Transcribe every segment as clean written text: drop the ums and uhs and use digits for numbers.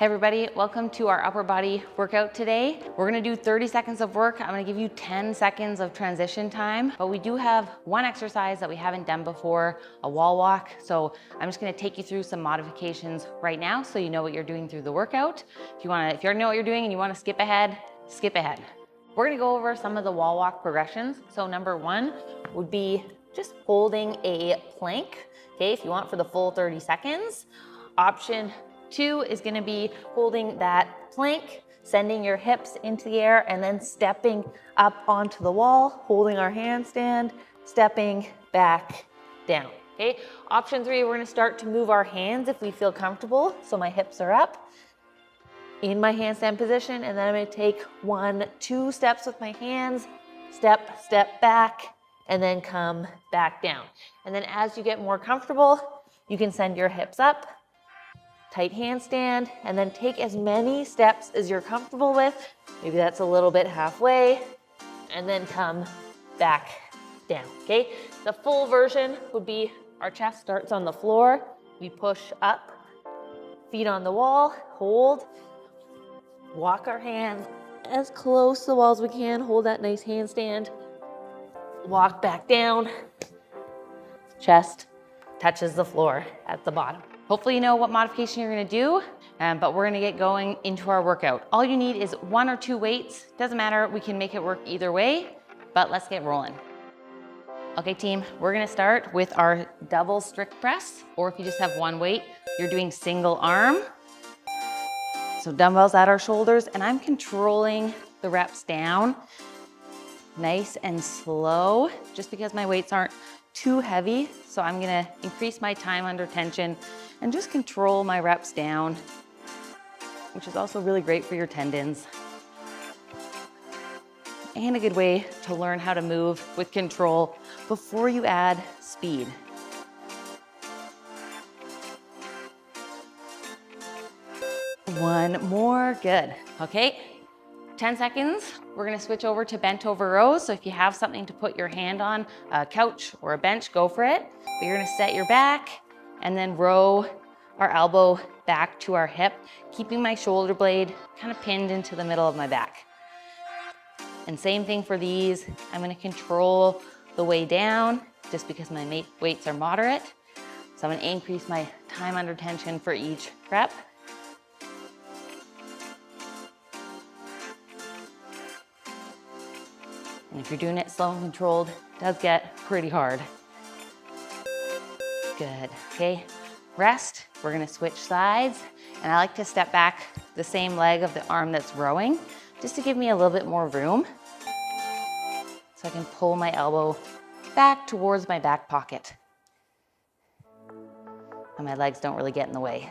Hey everybody, welcome to our upper body workout today. We're gonna do 30 seconds of work. I'm gonna give you 10 seconds of transition time, but we do have one exercise that we haven't done before, a wall walk. So I'm just gonna take you through some modifications right now so you know what you're doing through the workout. If you already know what you're doing and you wanna skip ahead, skip ahead. We're gonna go over some of the wall walk progressions. So number one would be just holding a plank, okay, if you want for the full 30 seconds. Option two is gonna be holding that plank, sending your hips into the air and then stepping up onto the wall, holding our handstand, stepping back down, okay? Option three, we're gonna start to move our hands if we feel comfortable. So my hips are up in my handstand position, and then I'm gonna take 1, 2 steps with my hands, step back, and then come back down. And then as you get more comfortable, you can send your hips up, tight handstand, and then take as many steps as you're comfortable with. Maybe that's a little bit halfway, and then come back down, okay? The full version would be our chest starts on the floor. We push up, feet on the wall, hold, walk our hands as close to the wall as we can, hold that nice handstand, walk back down, chest touches the floor at the bottom. Hopefully you know what modification you're gonna do, but we're gonna get going into our workout. All you need is 1 or 2 weights. Doesn't matter, we can make it work either way, but let's get rolling. Okay team, we're gonna start with our double strict press, or if you just have 1 weight, you're doing single arm. So dumbbells at our shoulders, and I'm controlling the reps down, nice and slow, just because my weights aren't too heavy. So I'm gonna increase my time under tension and just control my reps down, which is also really great for your tendons. And a good way to learn how to move with control before you add speed. One more, good. Okay, 10 seconds. We're gonna switch over to bent over rows. So if you have something to put your hand on, a couch or a bench, go for it. But you're gonna set your back and then row our elbow back to our hip, keeping my shoulder blade kind of pinned into the middle of my back. And same thing for these. I'm gonna control the way down just because my weights are moderate. So I'm gonna increase my time under tension for each rep. And if you're doing it slow and controlled, it does get pretty hard. Good, okay. Rest, we're gonna switch sides. And I like to step back the same leg of the arm that's rowing, just to give me a little bit more room. So I can pull my elbow back towards my back pocket. And my legs don't really get in the way.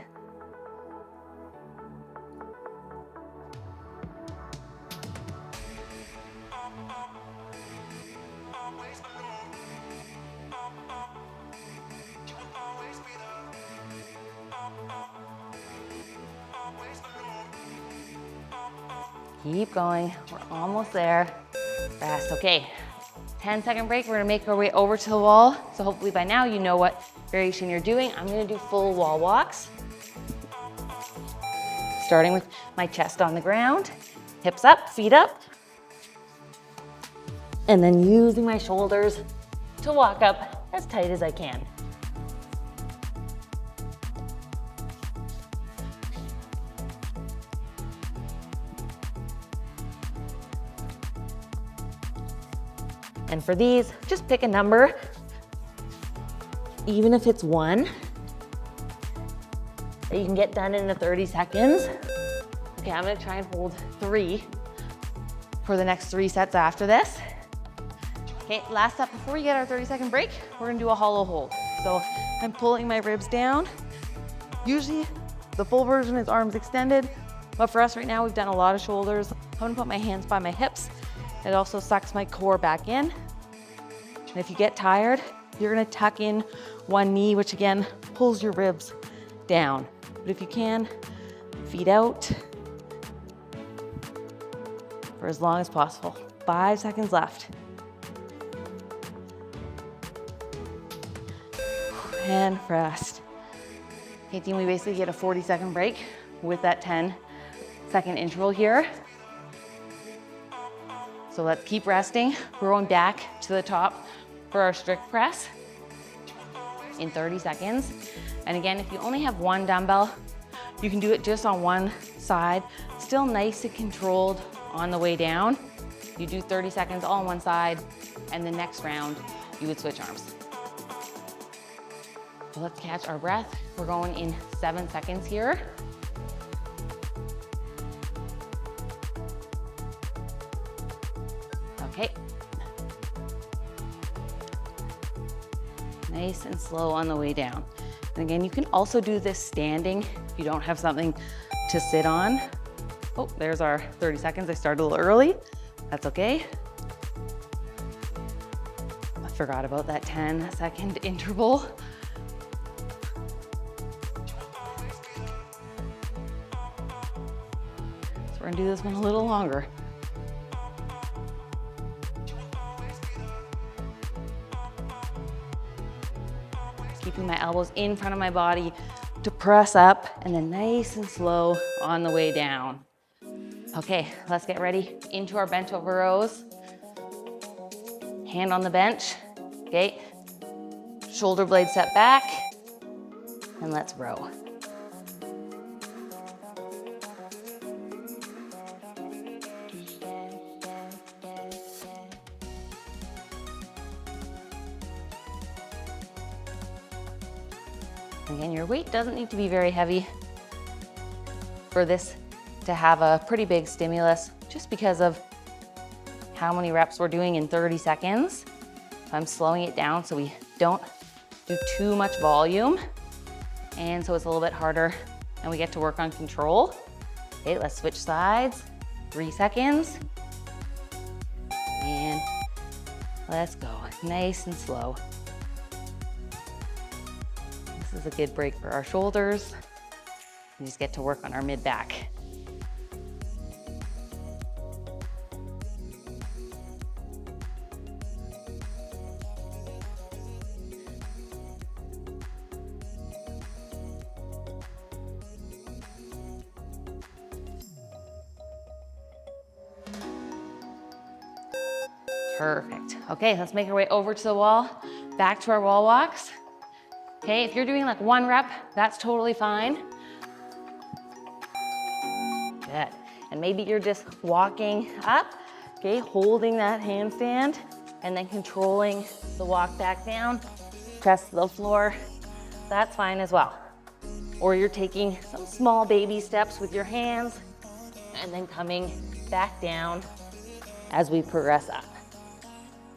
Keep going, we're almost there. Rest, okay. 10-second break, we're gonna make our way over to the wall. So hopefully by now you know what variation you're doing. I'm gonna do full wall walks. Starting with my chest on the ground, hips up, feet up. And then using my shoulders to walk up as tight as I can. And for these, just pick a number, even if it's 1, that you can get done in the 30 seconds. Okay, I'm gonna try and hold 3 for the next 3 sets after this. Okay, last up before we get our 30-second break, we're gonna do a hollow hold. So I'm pulling my ribs down. Usually the full version is arms extended, but for us right now, we've done a lot of shoulders. I'm gonna put my hands by my hips. It also sucks my core back in. And if you get tired, you're gonna tuck in one knee, which again, pulls your ribs down. But if you can, feet out for as long as possible. 5 seconds left. And rest. Okay team, we basically get a 40-second break. with that 10-second interval here. So let's keep resting. We're going back to the top for our strict press in 30 seconds. And again, if you only have one dumbbell, you can do it just on one side. Still nice and controlled on the way down. You do 30 seconds all on one side, and the next round, you would switch arms. So let's catch our breath. We're going in 7 seconds here. Okay. Nice and slow on the way down. And again, you can also do this standing if you don't have something to sit on. Oh, there's our 30 seconds. I started a little early. That's okay. I forgot about that 10-second interval. So we're gonna do this one a little longer. Keeping my elbows in front of my body to press up, and then nice and slow on the way down. Okay, let's get ready into our bench over rows. Hand on the bench, okay? Shoulder blade set back, and let's row. Again, your weight doesn't need to be very heavy for this to have a pretty big stimulus, just because of how many reps we're doing in 30 seconds. So I'm slowing it down so we don't do too much volume. And so it's a little bit harder and we get to work on control. Okay, let's switch sides. 3 seconds. And let's go, nice and slow. This is a good break for our shoulders. We just get to work on our mid-back. Perfect. Okay, let's make our way over to the wall, back to our wall walks. Okay, if you're doing like 1 rep, that's totally fine. Good. And maybe you're just walking up, okay, holding that handstand, and then controlling the walk back down, press to the floor. That's fine as well. Or you're taking some small baby steps with your hands, and then coming back down as we progress up.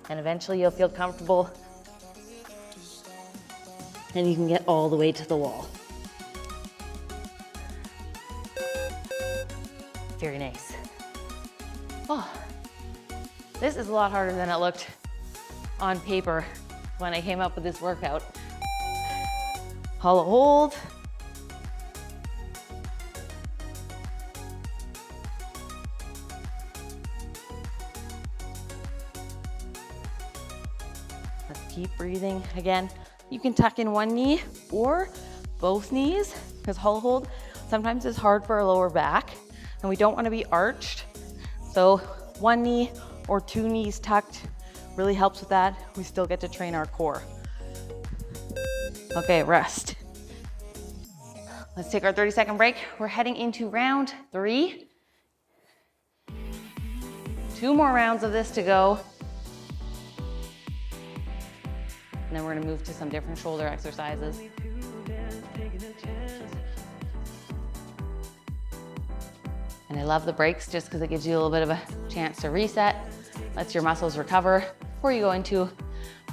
And eventually you'll feel comfortable and you can get all the way to the wall. Very nice. Oh, this is a lot harder than it looked on paper when I came up with this workout. Hollow hold. Let's keep breathing. Again, you can tuck in one knee or both knees, because hollow hold sometimes is hard for our lower back and we don't want to be arched. So one knee or 2 knees tucked really helps with that. We still get to train our core. Okay, rest. Let's take our 30-second break. We're heading into round 3. 2 more rounds of this to go. And then we're gonna move to some different shoulder exercises. And I love the breaks just because it gives you a little bit of a chance to reset, lets your muscles recover before you go into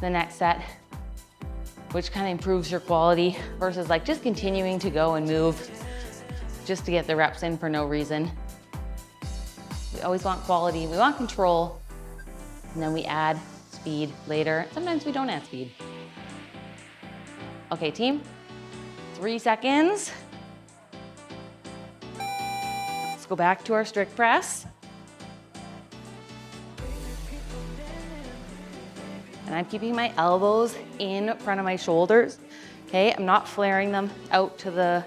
the next set, which kind of improves your quality versus like just continuing to go and move just to get the reps in for no reason. We always want quality, we want control, and then we add speed later. Sometimes we don't add speed. Okay, team, 3 seconds. Let's go back to our strict press. And I'm keeping my elbows in front of my shoulders. Okay, I'm not flaring them out to the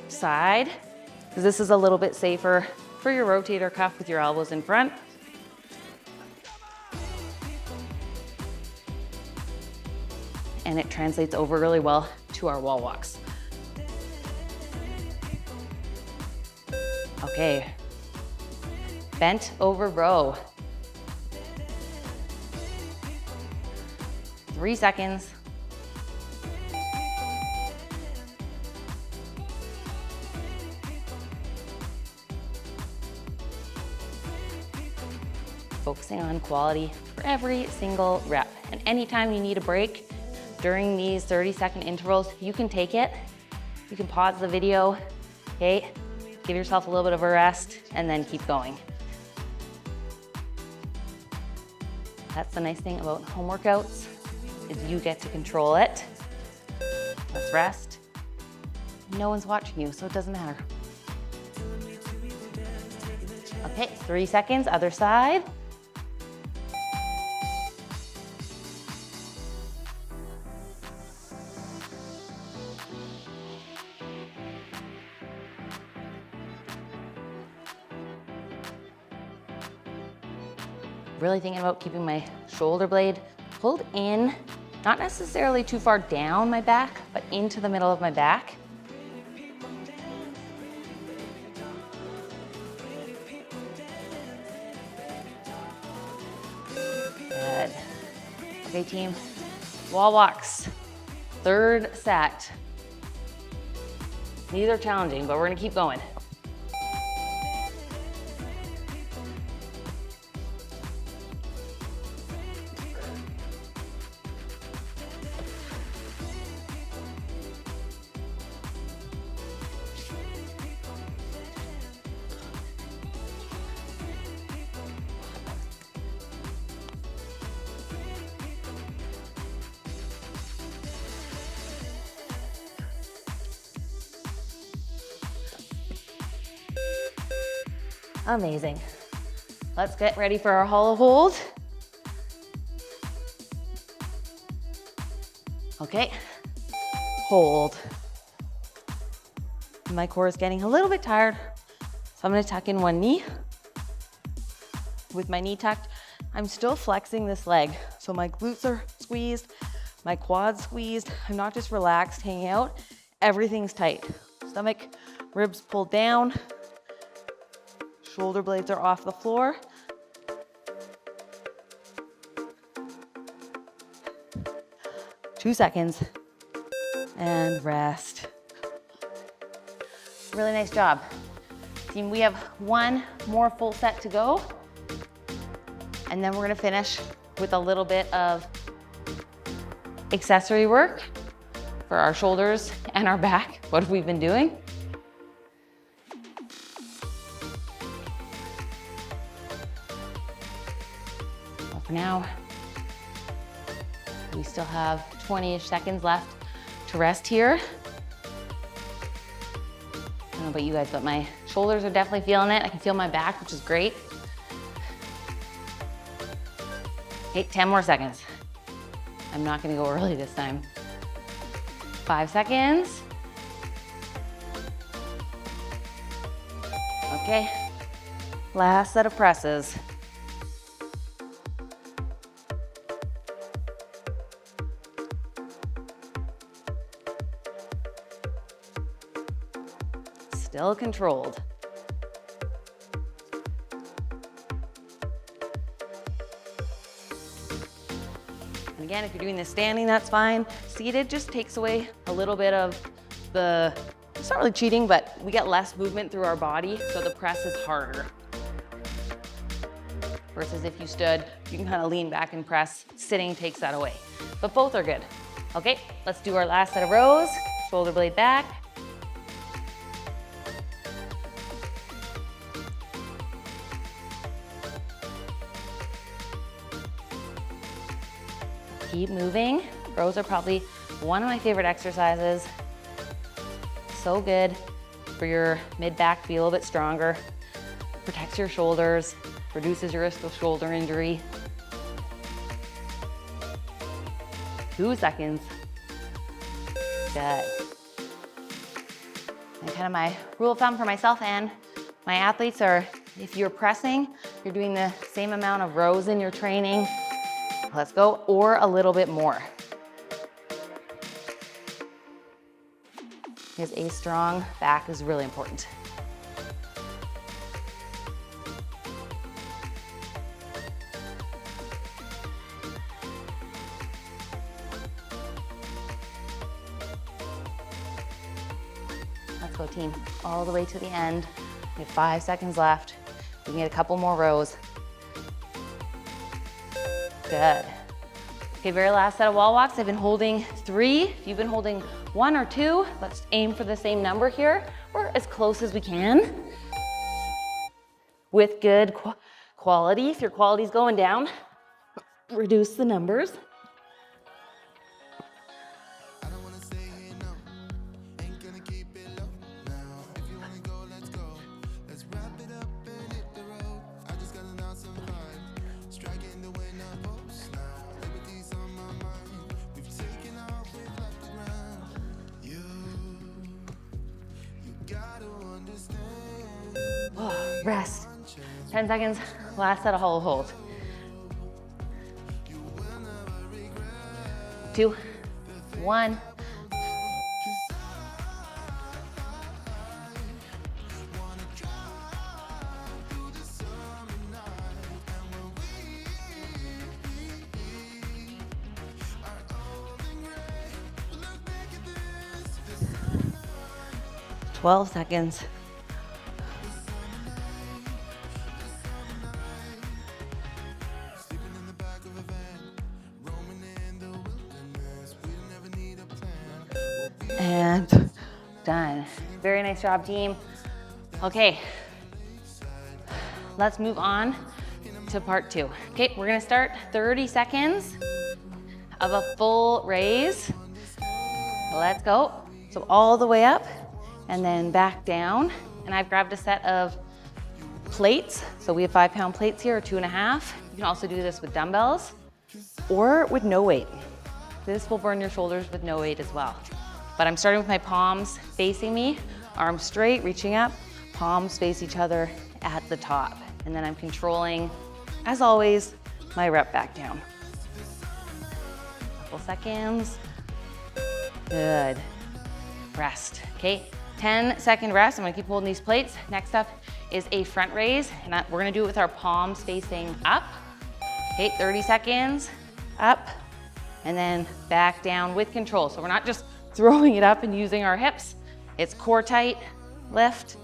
side. because this is a little bit safer for your rotator cuff with your elbows in front. And it translates over really well to our wall walks. Okay, bent over row. 3 seconds. Focusing on quality for every single rep. And anytime you need a break during these 30-second intervals, you can take it. You can pause the video, okay? Give yourself a little bit of a rest and then keep going. That's the nice thing about home workouts, is you get to control it. Let's rest. No one's watching you, so it doesn't matter. Okay, 3 seconds, other side. Really thinking about keeping my shoulder blade pulled in, not necessarily too far down my back, but into the middle of my back. Good. Okay, team, wall walks, 3rd set. These are challenging, but we're gonna keep going. Amazing. Let's get ready for our hollow hold. Okay, hold. My core is getting a little bit tired, so I'm gonna tuck in one knee. With my knee tucked, I'm still flexing this leg. So my glutes are squeezed, my quads squeezed. I'm not just relaxed, hanging out. Everything's tight. Stomach, ribs pulled down. Shoulder blades are off the floor. Two seconds, and rest. Really nice job. Team, we have one more full set to go, and then we're gonna finish with a little bit of accessory work for our shoulders and our back. What have we been doing? For now, we still have 20-ish seconds left to rest here. I don't know about you guys, but my shoulders are definitely feeling it. I can feel my back, which is great. Okay, 10 more seconds. I'm not gonna go early this time. 5 seconds. Okay, last set of presses. Still controlled. And again, if you're doing this standing, that's fine. Seated just takes away a little bit of the, it's not really cheating, but we get less movement through our body, so the press is harder. Versus if you stood, you can kind of lean back and press. Sitting takes that away, but both are good. Okay, let's do our last set of rows. Shoulder blade back. Keep moving. Rows are probably one of my favorite exercises. So good for your mid-back to be a little bit stronger. Protects your shoulders, reduces your risk of shoulder injury. 2 seconds. Good. And kind of my rule of thumb for myself and my athletes are, if you're pressing, you're doing the same amount of rows in your training, let's go, or a little bit more. Because a strong back is really important. Let's go, team, all the way to the end. We have 5 seconds left. We can get a couple more rows. Good. Okay, very last set of wall walks. I've been holding 3. If you've been holding 1 or 2, let's aim for the same number here, or as close as we can. With good quality. If your quality's going down, reduce the numbers. Rest. 10 seconds, last set of hollow hold. 2, 1. Twelve seconds. And done. Very nice job, team. Okay, let's move on to part 2. Okay, we're gonna start 30 seconds of a full raise. Let's go. So all the way up and then back down. And I've grabbed a set of plates. So we have 5-pound plates here, or 2.5. You can also do this with dumbbells or with no weight. This will burn your shoulders with no weight as well. But I'm starting with my palms facing me, arms straight, reaching up, palms face each other at the top. And then I'm controlling, as always, my rep back down. Couple seconds. Good. Rest, okay? 10-second rest. I'm gonna keep holding these plates. Next up is a front raise, and we're gonna do it with our palms facing up. Okay, 30 seconds, up, and then back down with control. So we're not just throwing it up and using our hips. It's core tight, lift,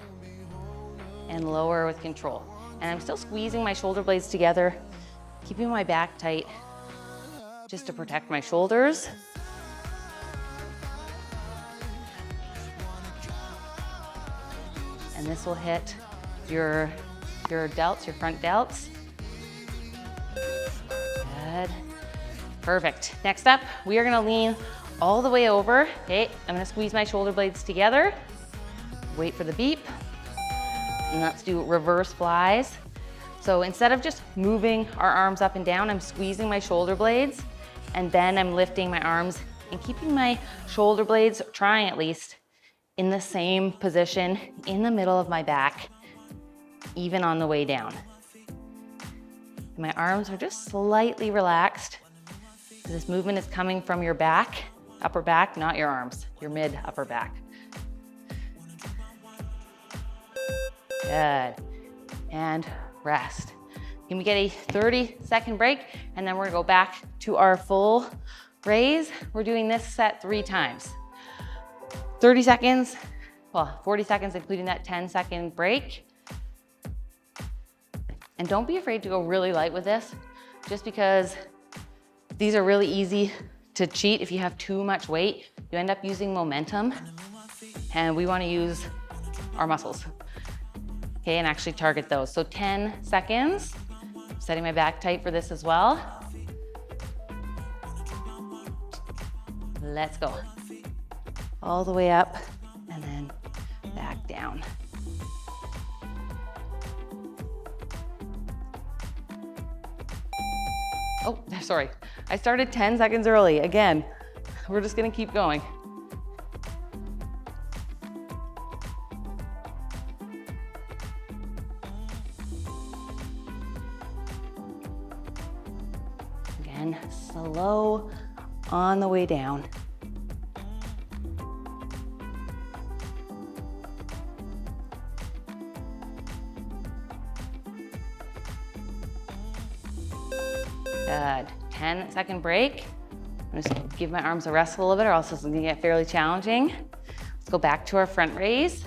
and lower with control. And I'm still squeezing my shoulder blades together, keeping my back tight just to protect my shoulders. And this will hit your delts, your front delts. Good. Perfect. Next up, we are gonna lean all the way over. Okay, I'm gonna squeeze my shoulder blades together. Wait for the beep. And let's do reverse flies. So instead of just moving our arms up and down, I'm squeezing my shoulder blades, and then I'm lifting my arms and keeping my shoulder blades, trying at least, in the same position in the middle of my back, even on the way down. My arms are just slightly relaxed. This movement is coming from your back, upper back, not your arms, your mid upper back. Good. And rest. Can we get a 30-second break? And then we're gonna go back to our full raise. We're doing this set 3 times. 30 seconds, well, 40 seconds, including that 10-second break. And don't be afraid to go really light with this, just because these are really easy to cheat. If you have too much weight, you end up using momentum, and we wanna use our muscles. Okay, and actually target those. So 10 seconds, setting my back tight for this as well. Let's go. All the way up and then back down. Oh, sorry. I started 10 seconds early. Again, we're just gonna keep going. and slow on the way down. Good. 10-second break. I'm just gonna give my arms a rest a little bit or else it's gonna get fairly challenging. Let's go back to our front raise.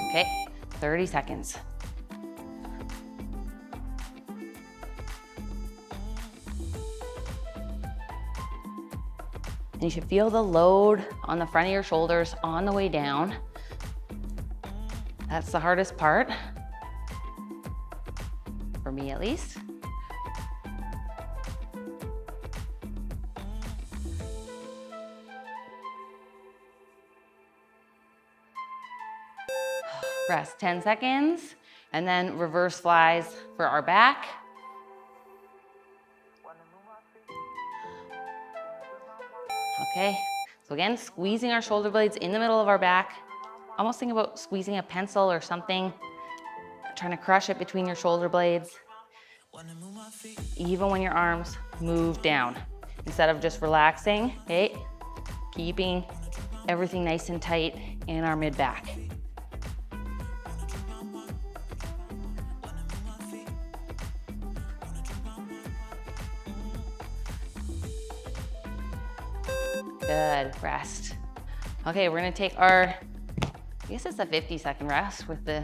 Okay, 30 seconds. And you should feel the load on the front of your shoulders on the way down. That's the hardest part, for me at least. Rest 10 seconds, and then reverse flies for our back. Okay, so again, squeezing our shoulder blades in the middle of our back. Almost think about squeezing a pencil or something, trying to crush it between your shoulder blades. Even when your arms move down, instead of just relaxing, okay? Keeping everything nice and tight in our mid-back. Good, rest. Okay, we're gonna take our, I guess it's a 50-second rest with the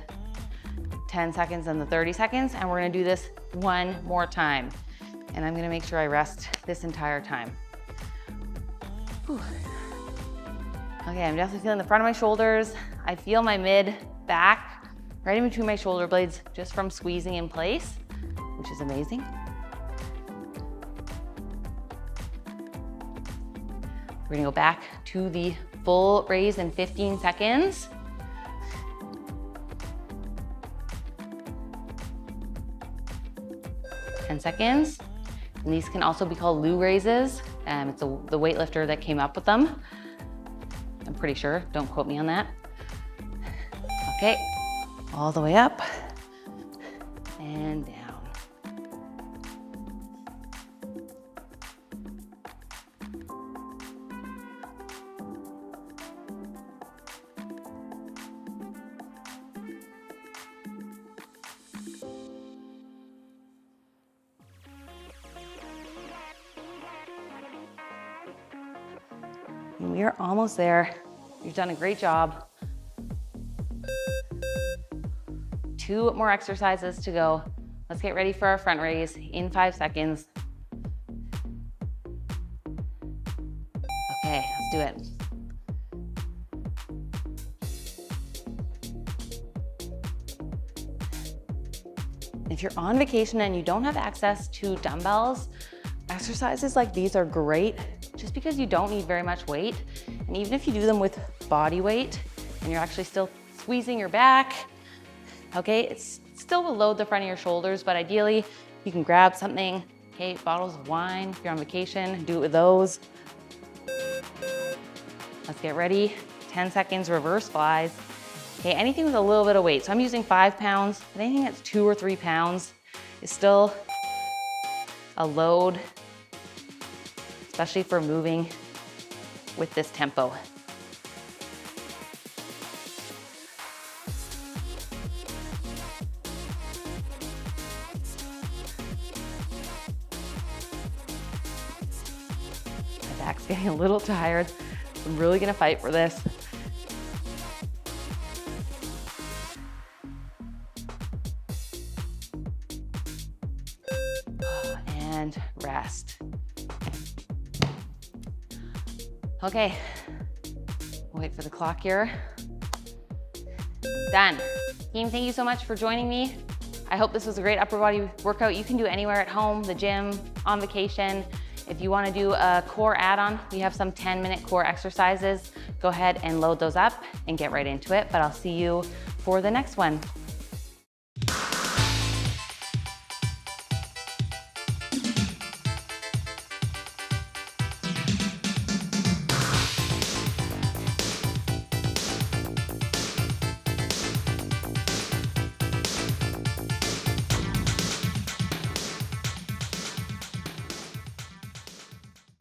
10 seconds and the 30 seconds, and we're gonna do this one more time. And I'm gonna make sure I rest this entire time. Whew. Okay, I'm definitely feeling the front of my shoulders. I feel my mid-back right in between my shoulder blades just from squeezing in place, which is amazing. We're gonna go back to the full raise in 15 seconds. Ten seconds. And these can also be called Lou raises. It's the weightlifter that came up with them. I'm pretty sure, don't quote me on that. Okay, all the way up and down. We are almost there. You've done a great job. 2 more exercises to go. Let's get ready for our front raise in 5 seconds. Okay, let's do it. If you're on vacation and you don't have access to dumbbells, exercises like these are great just because you don't need very much weight. And even if you do them with body weight and you're actually still squeezing your back, okay, it's still will load the front of your shoulders, but ideally you can grab something, okay, bottles of wine, if you're on vacation, do it with those. Let's get ready. 10 seconds, reverse flies. Okay, anything with a little bit of weight. So I'm using 5 pounds, but anything that's 2 or 3 pounds is still a load, especially for moving with this tempo. My back's getting a little tired. I'm really gonna fight for this. And rest. Okay, we'll wait for the clock here. Done. Team, thank you so much for joining me. I hope this was a great upper body workout you can do anywhere at home, the gym, on vacation. If you want to do a core add-on, we have some 10-minute core exercises. Go ahead and load those up and get right into it, but I'll see you for the next one.